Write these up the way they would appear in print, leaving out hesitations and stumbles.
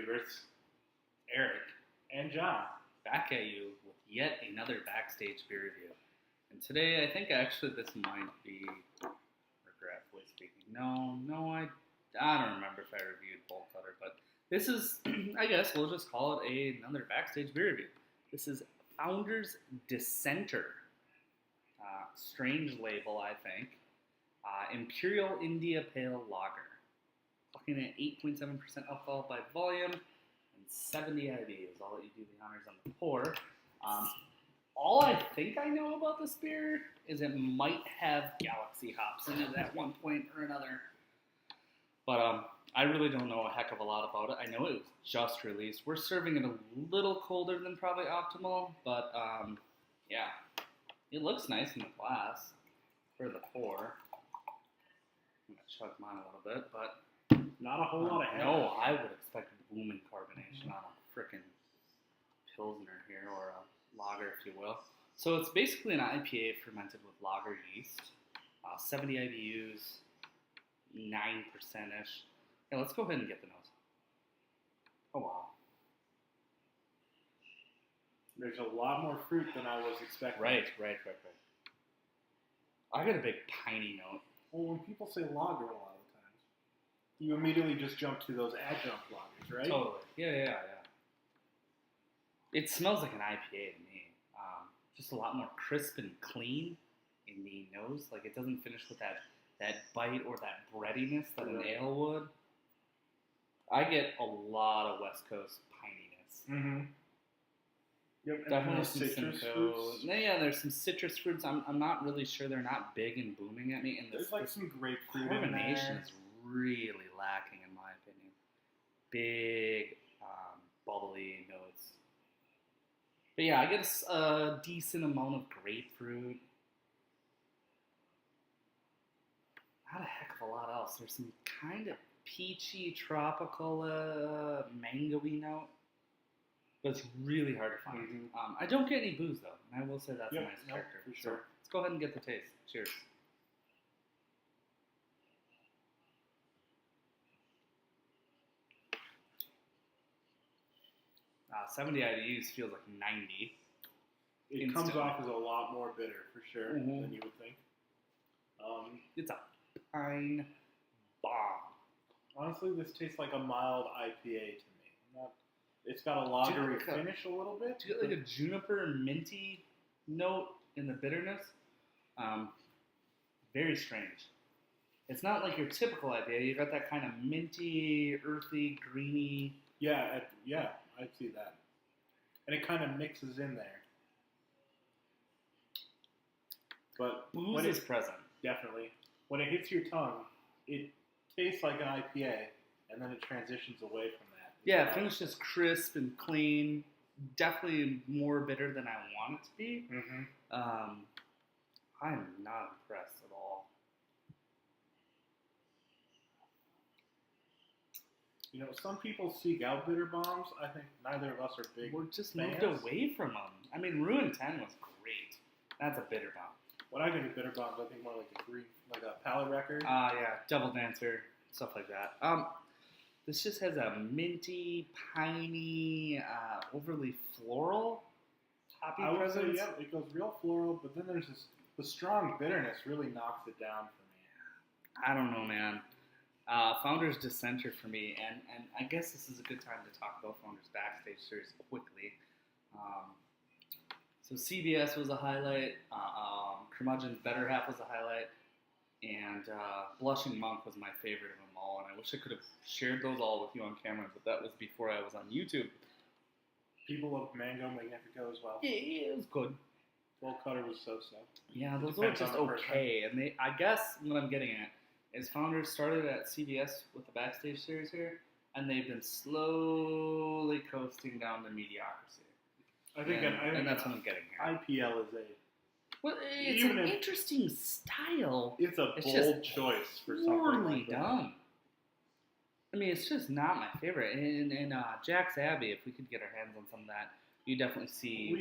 Beavers, Eric, and John. back at you with yet another Backstage beer review. And today, I think actually this might be, regretfully speaking, no, I don't remember if I reviewed Bolt Cutter, but this is, I guess we'll just call it another Backstage beer review. This is Founder's Dissenter. Strange label, I think. Imperial India Pale Lager. Looking at 8.7% alcohol by volume and 70 IBUs. I'll let you do the honors on the pour. All I think I know about this beer is it might have Galaxy hops in it at one point or another. But I really don't know a heck of a lot about it. I know it was just released. We're serving it a little colder than probably optimal, but yeah. It looks nice in the glass for the pour. I'm going to chug mine a little bit, but Not a whole lot of head. no, I would expect booming carbonation on a frickin' Pilsner here, or a lager, if you will. So it's basically an IPA fermented with lager yeast. 70 IBUs, 9%-ish. Yeah, let's go ahead and get the nose. Oh, wow. There's a lot more fruit than I was expecting. Right. I got a big piney note. Well, when people say lager a lot of the times, you immediately just jump to those adjunct lagers, right? Totally. Yeah. It smells like an IPA to me. Just a lot more crisp and clean in the nose. Like, it doesn't finish with that bite or that breadiness that an ale would. I get a lot of West Coast pininess. Mm-hmm. Yep, Definitely and some citrus Simcoe. fruits. Yeah, there's some citrus fruits. I'm not really sure. They're not big and booming at me. And There's like some grapefruit in carbonation there. is really lacking in my opinion. Big, bubbly notes. But yeah, I get a decent amount of grapefruit. Not a heck of a lot else. There's some kind of peachy, tropical, mango-y note. But it's really hard to find. Mm-hmm. I don't get any booze, though. And I will say that's a nice character. For sure. So let's go ahead and get the taste. Cheers. 70 IBUs feels like 90. It comes off as a lot more bitter, for sure, than you would think. It's a pine bomb. Honestly, this tastes like a mild IPA to me. It's got a lagery finish a little bit. Do you get like a juniper minty note in the bitterness? Very strange. It's not like your typical IPA. You got that kind of minty, earthy, greeny. Yeah, I see that. And it kind of mixes in there. But Booze is present. Definitely. When it hits your tongue, it tastes like an IPA, and then it transitions away from that. Yeah, it finishes crisp and clean. Definitely more bitter than I want it to be. Mm-hmm. I'm not impressed at all. You know, some people seek out bitter bombs. I think neither of us are big. We're just fans. moved away from them. I mean, Ruin 10 was great. That's a bitter bomb. When I think of bitter bombs, I think more like a green, like a palate wrecker. Yeah, Double Dancer, stuff like that. This just has a minty, piney, overly floral hoppy I would presence. say, yeah, it goes real floral, but then there's the strong bitterness really knocks it down for me. I don't know, man. Founder's Dissenter for me, and I guess this is a good time to talk about Founder's Backstage series quickly. So CBS was a highlight, Curmudgeon's Better Half was a highlight, and Blushing Monk was my favorite of them all, and I wish I could have shared those all with you on camera, but that was before I was on YouTube. People love Mango Magnifico as well. Yeah, it was good. Bolt Cutter was so-so. Yeah, those were just okay, and I guess what I'm getting at is Founders started at CBS with the Backstage series here, and they've been slowly coasting down to mediocrity. I think that's what I'm getting here. IPL is Well, it's an interesting style. It's a bold choice for something like that. Done. I mean, it's just not my favorite. And Jack's Abbey, if we could get our hands on some of that, you definitely see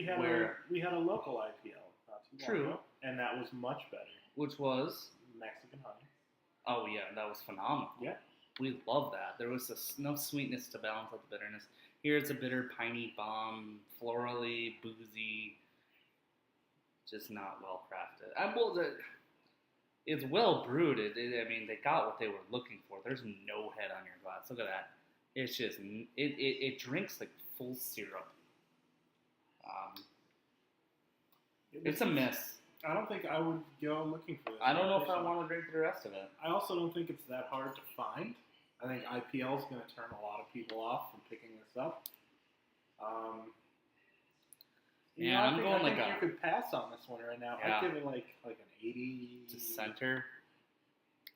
we had a local IPL not too long ago, and that was much better. Which was Mexican honey. Oh yeah, that was phenomenal. Yeah. we love that. There was enough sweetness to balance out the bitterness. Here it's a bitter, piney bomb, florally, boozy, just not well crafted. It's well brewed. I mean, they got what they were looking for. There's no head on your glass. Look at that. It's just it drinks like full syrup. It's a miss. I don't think I would go looking for this. I don't know if I want to drink the rest of it. I also don't think it's that hard to find. I think IPL is going to turn a lot of people off from picking this up. I'm going I think you could pass on this one right now. Yeah. I'd give it like an 80. Dissenter.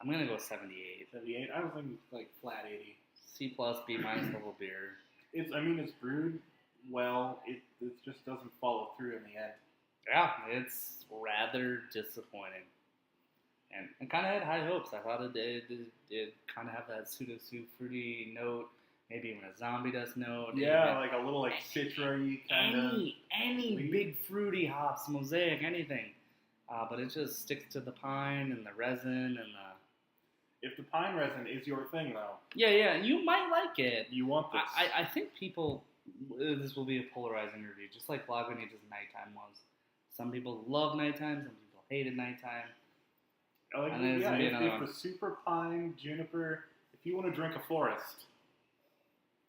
I'm gonna go 78. 78. I don't think like flat 80. C plus B minus level beer. It's brewed well. It just doesn't follow through in the end. Yeah, it's rather disappointing. And I kind of had high hopes. I thought it kind of have that pseudo-soup fruity note, maybe even a zombie dust note. Yeah, like a little like citry kind of. Any big fruity hops, mosaic, anything. But it just sticks to the pine and the resin and the... If the pine resin is your thing, though. Yeah, you might like it. You want this. I think people... This will be a polarizing review, just like Lagunitas nighttime was. Some people love nighttime, some people hated nighttime. If the super pine, juniper, if you want to drink a forest,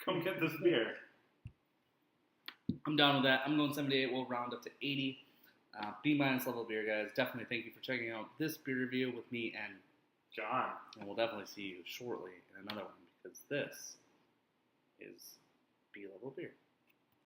come get this beer. I'm down with that. I'm going 78. We'll round up to 80. B minus level beer, guys. Definitely thank you for checking out this beer review with me and John. And we'll definitely see you shortly in another one because this is B level beer.